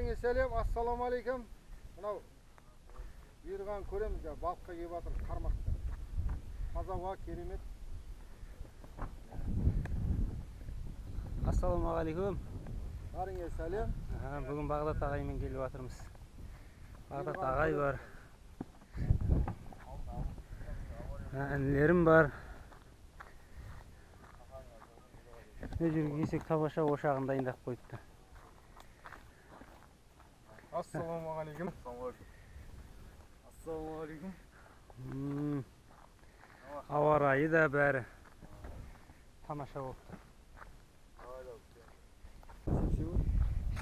Barыңа сәлем, ассалаумағалейкум. Мынау бұйырған көреміз де балыққа келіп жатыр қармақты. Таза ауа, керемет. Ассалаумағалейкум. Барыңа сәлем. Бүгін Бағдат ағаймен келіп жатырмыз. Бағдат ағай бар. Інілерім бар. Ne жүргесек табаша ошағын дайындап қойыпты. Ассалаумағалейкум. Ассалаумағалейкум. Ауа райы да бәрі тамаша болыпты.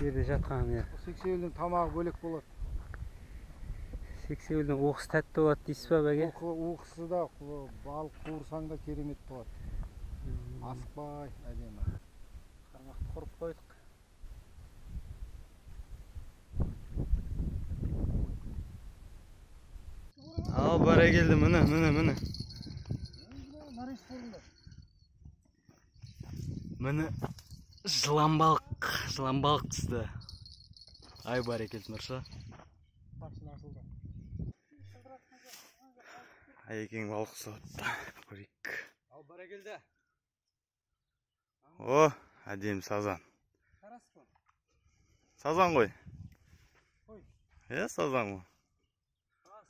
Жерде жатқан ер. Сексеуілдің тамағы бөлек болады. Сексеуілдің оқысы тәтті болады дейсіз ба бәге? Оқысы да балық қуырсаң да керемет болады. Асықпай әдемі. Қармақты құрып қойдық. Ал бара келді, міне. Міне жыланбалық түсті. Ай бар екелді Нұрша. Ай екен балық соғытты. Көрейік. Ал бара келді. О, әдем сазан. Сазан ғой. Сазан ғой.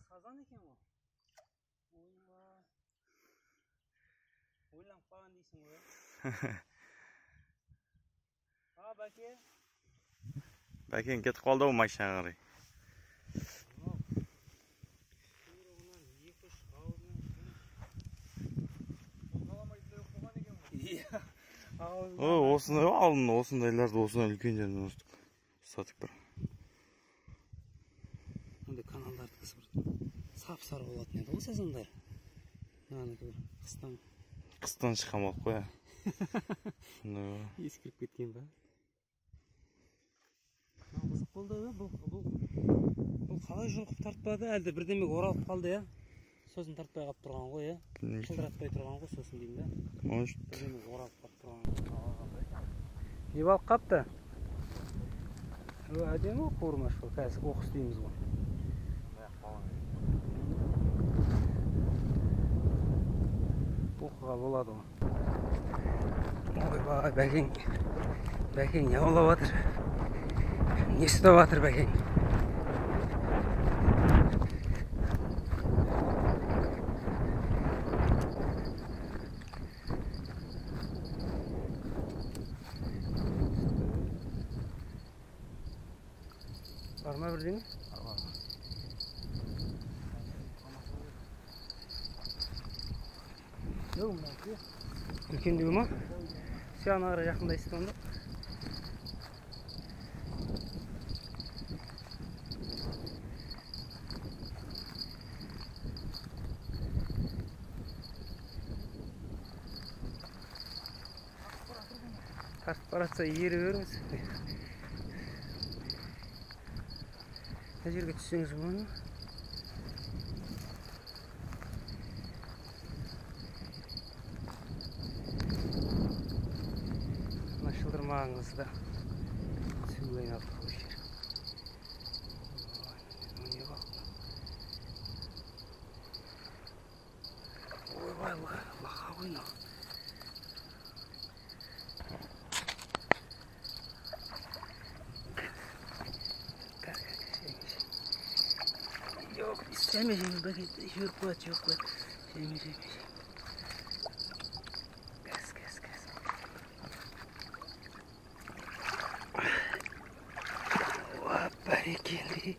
Сазан екен ғой. Ойланып қалған дейсің ғой. Бәке. Бәкен кетіп қалды ғой машинаға қарай. Осындай алдын, осындайларды осындай үлкендерін ұстатып бір. Онда каналдарды қысып сап-сары болатын еді ғой сазандар. Қыстан шыққан балық қой. Ескіріп кеткен ба? Қызық болды бұл қалай жұлқып тартпады, әлде бірдемеге оралып қалды я? Сосын тартпай қалып тұрған ғой я? Шылдыратпай тұрған ғой сосын деймін да? Бірдемеге оралып қалып тұрған. Не балық қапты? Әдемі қуырмаш ғой, қазір оқыс дейміз ғой. Оқыға болады ғой. Ойбай, бәкең не олап атыр? Не ұстап атыр бәкең? Var mı birden? Var. Yok mu? Үлкен деу ма? Саған ағыра жақындайсыз онда. Тартып баратса ері беріңіз. Қай жерге түссеңіз болады ма? Шылдырмағыңыз да сүйген алып қойып жер. Не бақылы. Ойбай, лақа ойна. Yok, istemeyeceğim. Bak, yok bu. Sevmeyeceğim. Kes. Bereketli.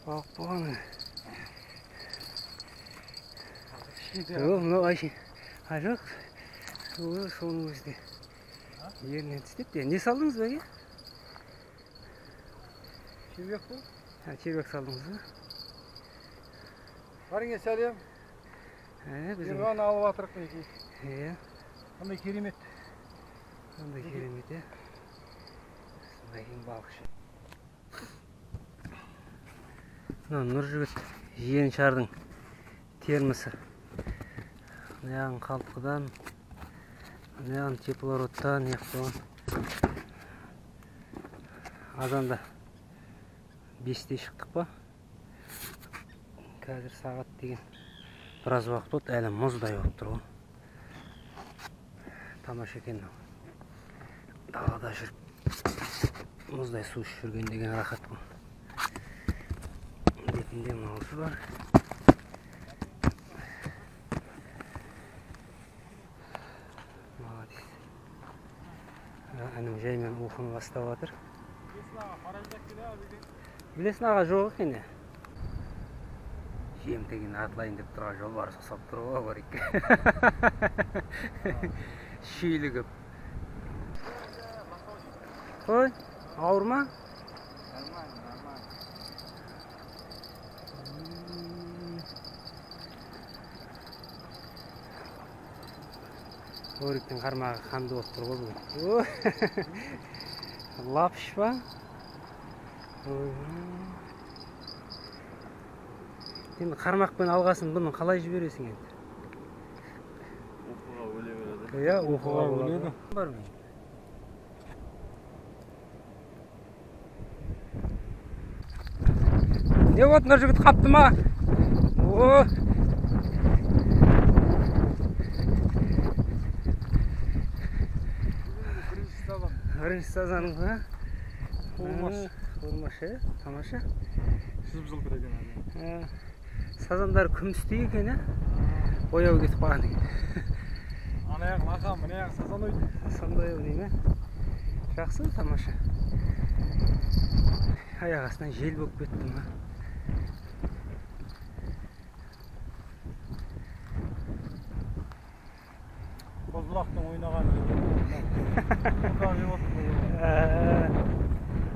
Bak bana. Yok, Ayşe. Hayır. Sonun bizde. Yerine tütüp de. Ne saldınız belki? Çevik bu? Ha, çevik saldınız mı? Barыңа сәлем. Bizim. Ерған алып атырық неке. Қандай керемет. Қандай керемет, ya. Бәкең балықшы. Нұржігіт жиен шардың термісі. Яғын қалтқыдан Аяғын теплородтан яқтаған. Азанда 5-те шықтық па? Қазір сағат деген біраз уақыт болды, әлі мұздай болып тұр ғой. Тамаша екен. Далада жүріп мұздай су ішіп жүрген деген рахат қой. Бетінде мынаусы бар. Молодец. Әнім жаймен оқуын бастап жатыр. Білесін аға жоқ екен. Жем деген атылайын деп тұрған жол бар, сап тұруға бар екен. Шейлі көп. Қой, ауыр ма? Өріктің қармағы қанды болып тұр ғой. Лапш ба? Енді қармақпен алғасын бұны қалай жібересің енді? Оқуға өле береді. Иә, оқуға өледі. Бар ма? Не вот, мына жігіт қапты ма? Бірінші сазаның ба? Қуырмаш, тамаша. Жып-жылтыр екен әлі. Сазандар күмістей екен, бояу кетіп қалған екен. Ана аяғын ақам, мына аяғы сазан ойды. Сондай ойнай ма? Жақсы, тамаша. Аяқ астынан жел болып кетті ма? Қозбырақтың ойнаған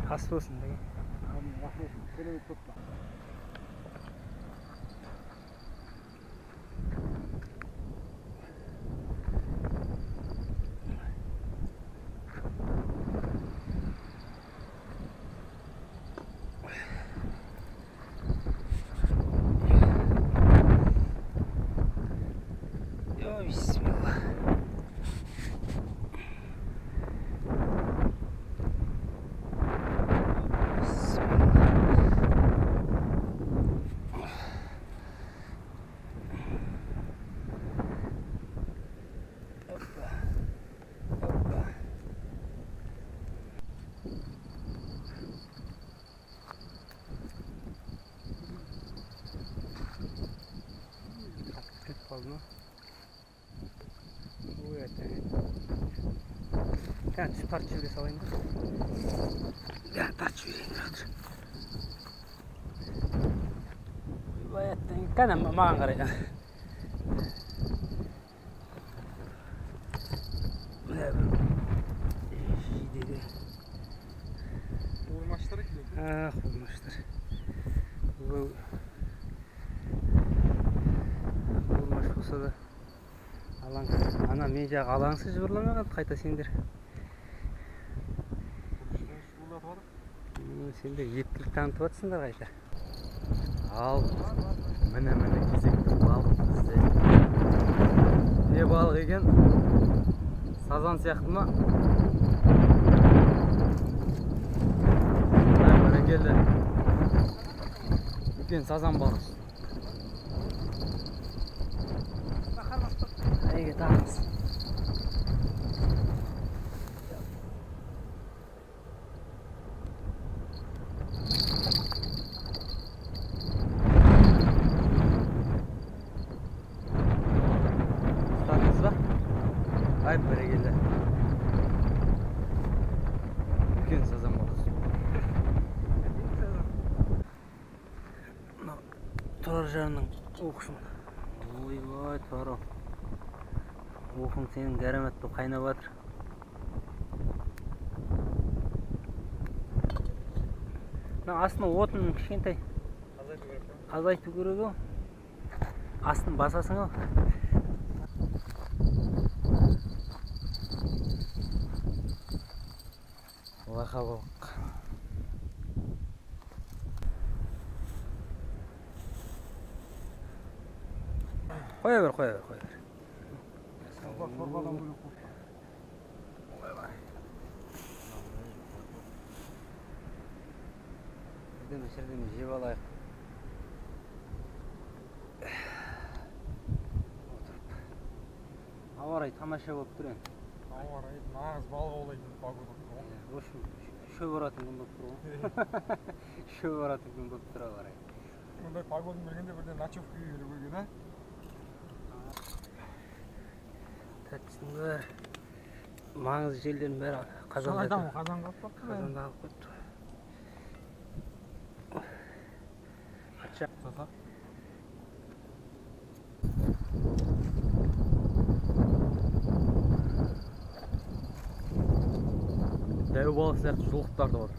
ас болсын деген. Бисмилла. Kaldı mı? Evet. Gel şu tarçıyı da salayım da. Gel tarçıyı da. Evet. Kan ama mağara ya. Ne bu? Şey dedi. Uymaçlara gidiyor. Ah, uymaçlar. Bu Olmaş olsa da alan. Ana men жағы алаңсыз жыбырламай қалды, қайта сендер. Сендер ептілік танытып жатсыңдар қайта. Ал, міне кезекті балық бізде. Не балық екен? Сазан сияқты ма? Бәрекелді. Үлкен сазан балық. Әйге тағымыз. Ұстадыңыз ба? Ай, бәрекелді. Үлкен сазан балық. Тұрар жарының оқышын. Ой, Тұрар. Оқың сенің дәрәмет бұл қайнап жатыр. Астының отын кішкентай. Азайту керек ау. Астын басасың ау. Лақа балық. Қоя бер. Бірдеме жеп алайық. Отырып. Ауа райы тамаша болып тұр енді. Ауа райы нағыз балық аулайтын погода. В общем, шөп оратын күн болып тұр ғой. Шөп оратын күн болып тұр ауа райы. Мұндай погоданы бергенде бірден ночевкаға келу керек еді. Тәттісінің бәрі маңызды жерлердің бәрі қазанда. Айтамын, қазанға алып бақты. Қазанда алып қойды. Қанша? Саса. Дәу балық сияқты жолықтар да бар.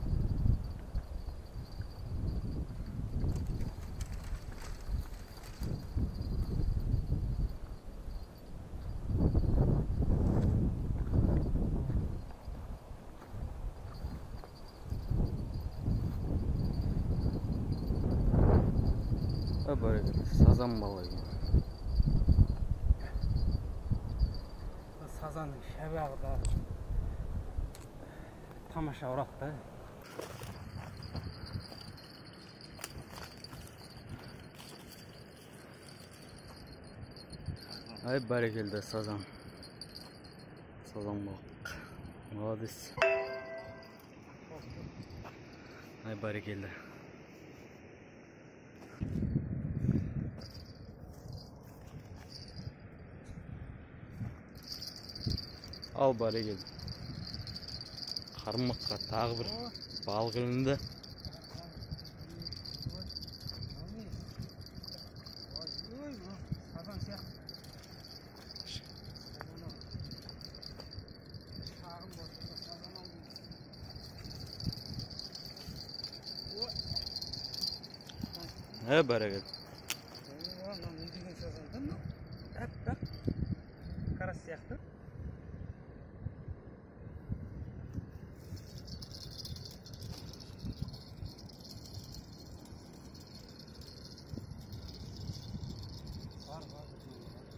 Böyle sazan balığı. Sazanın şebağı da tamaşa uğrattı. Ay berekelde sazan. Sazan balık. Молодец. Ay berekelde. Al bari geldi. Қармаққа тағы бір балық ілінді. Бәрекелді. Қарас сияқты.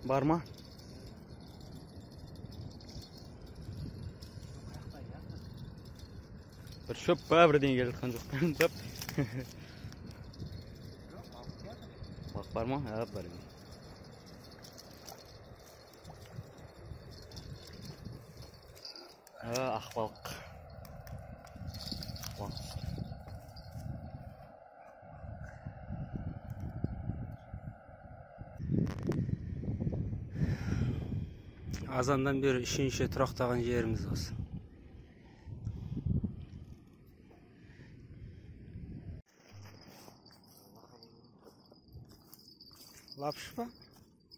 Бар ма? Bir şöp birden geldi kancıktan top. Bak var mı? Evet var. Akbalık. Azandan beri üçüncü тұрақтаған жерimiz olsun. Lapış mı?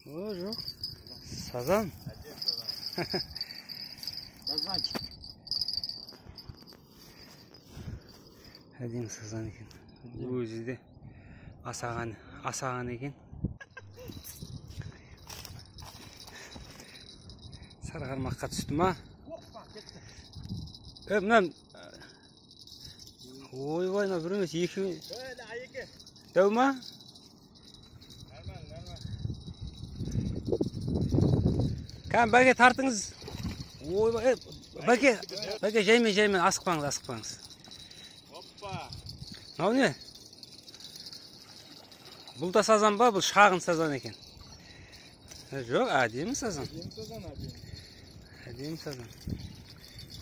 O yok. Sazan. Sazanчик. Әдемі сазан екен. Өзі де асаған екен. Сары қармаққа түсті ма? Мынан ойбай, мына бір емес екі. Дәу ма? Кәм бәке тартыңыз. Ойбай, бәке жаймен асықпаңыз. Мынау не? Бұл да сазан ба? Бұл шағын сазан екен. Жоқ, әдемі сазан. Әдемі сазан.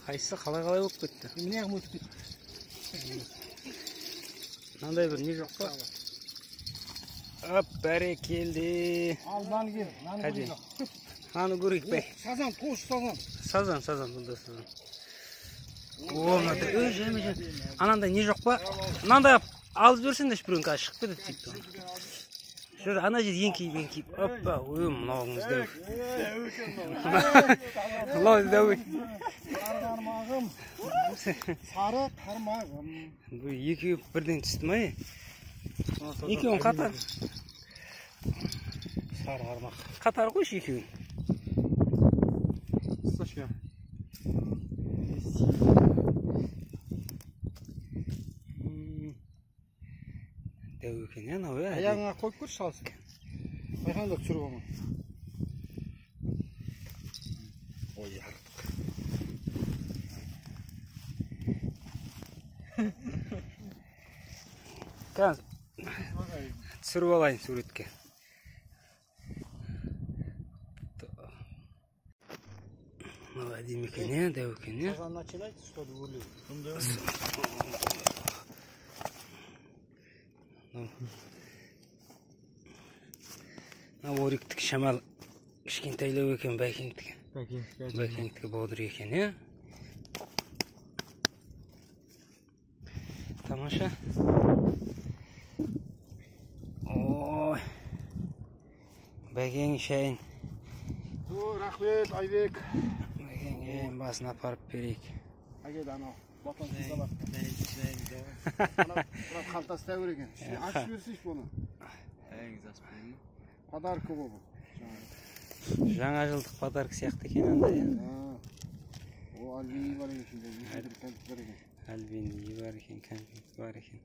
Қайсысы қалай болып кетті? Міне ғым өтіп кетті. Мынандай бір не жоқ па? Оп, бәрекелді. Ал, наны кел, наны көрейік. Наны көрейік бәй. Сазан, тош сазан. Сазан, бұнда сазан. О, мынандай, жайме. Анандай не жоқ па? Мынандай алып жіберсеңдерші біреуін қазір шығып кетеді дейді. Şöyle ana jeri yenkiyip. Hoppa, mınağımız dövük. Allah'ız dövük. Karmağım. Sarı karmağım. Bu iki birden çıktı mı? İki on katar. Sarı karmaq. Katar koş iki on. Слушай. Dövük ne o ya? Ayağına koy kur çalsın. Ayağına da çürük onu. Oy artık. қазір түсіріп алайын суретке. Мынау әдемі екен, дәу екен. Сазан начинайте, что ли, урлеу? Мынау ориктікі шамал кішкентайлау екен, бәкеңдікі. Бәкеңдікі бодыр екен, Тамаша. Ой. Бәкең шайын. Рахмет, Айбек. Бәкеңге басын апарып берейік. Әкел анау, батон сызалап. Қалтасы тәуір екен. Ашып берсейші бұны. Подарка бұл. Жаңа жылдық подарка сияқты екен андай. О, альбини бар екен. Альбини бар екен, конфет бар екен.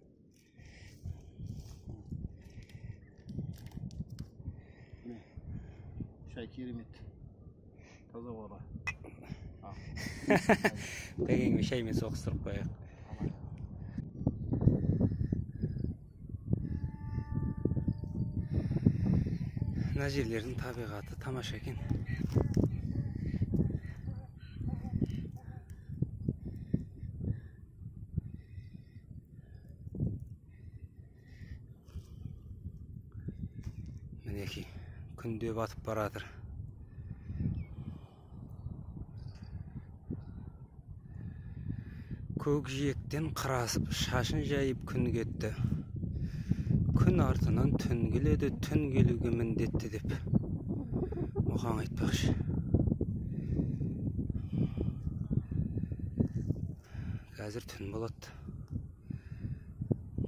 Шай керемет. Таза ола. Бәкеңге шаймен соғыстырып қояйық. Мына жерлердің табиғаты тамаша екен. Мінекей, күнде батып баратыр. Көкжиектен қырасып, шашын жайып күн кетті. Күн артынан түн келеді, түн келуге міндетті деп Мұқан айтпақшы. Қазір түн болады.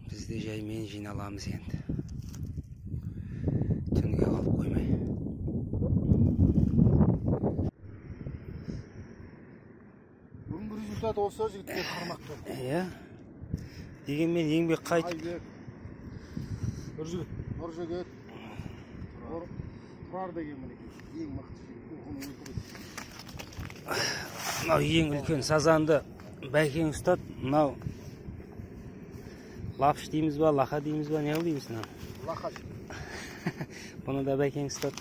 Біз де жаймен жиналамыз енді. Түнге қалып қоймай. Бүгінгі результат осы жігітке қармақ тұр. Дегенмен еңбек қайтып. Нұр жігіт. Тұрар деген мінекей. Ең мықты жігіт. Мынау ең үлкен сазанды бәкең ұстат. Мынау лапш дейміз ба, лақа дейміз ба, не дейміз? Лақа. Бұны да бәкең ұстат.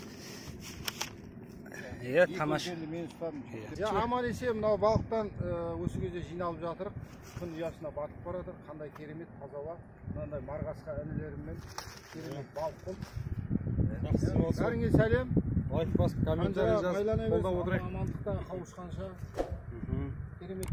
Тамаша. Аман есе мынау балықтан осы кезде жиналып жатырық. Күн ұясына батып барады. Қандай керемет таза ауа. Мынандай марғасқа інілеріммен керемет балық қол. Бәріңе сәлем. Лайк басып, комментарий жазып, қолдап отырайық. Амандықта қауышқанша керемет